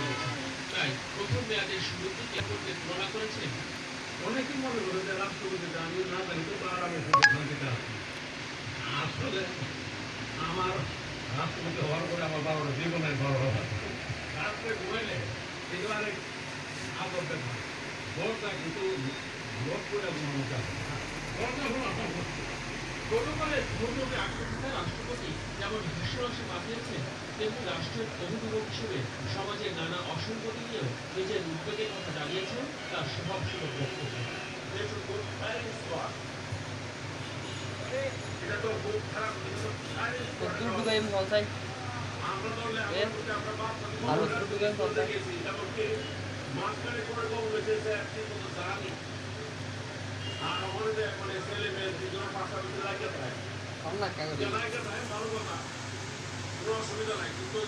নিয়েছেন। তাই প্রথম মেয়াদের শুরুতে করতে তুলনা করেছেন। অনেকেই মনে করে যে রাষ্ট্রপতি আমি না জানি তো আর আমি শান্তিতে আছি। আসলে আমার রাষ্ট্রপতি হওয়ার পরে আমার 12টা জীবনের 12টা রাত্রে ঘুমাইলে কিন্তু আরেক আদর দেখা ভোটটা কিন্তু ভোট করে ঘুমানো যাবে না। প্রোটোকলে ভোটকে আটকে রাষ্ট্রপতি যেমন হাস্যরসে মাতিয়েছেন, তেমনি রাষ্ট্রের অভিভাবক হিসেবে সমাজের নানা অসঙ্গতি নিয়েও নিজের উদ্বেগের কথা জানিয়েছেন তার স্বভাবসুলভ বক্তব্য। এটা তো খুব খারাপ আমরা তো ভালো মাঝখানে করে বলছে যে একটি কোনো দাঁড়ানি আর আমাদের মানে ছেলে মেয়ে দুজন পাশাপাশি লাগে থাকে ভালো কথা কোনো অসুবিধা নাই কিন্তু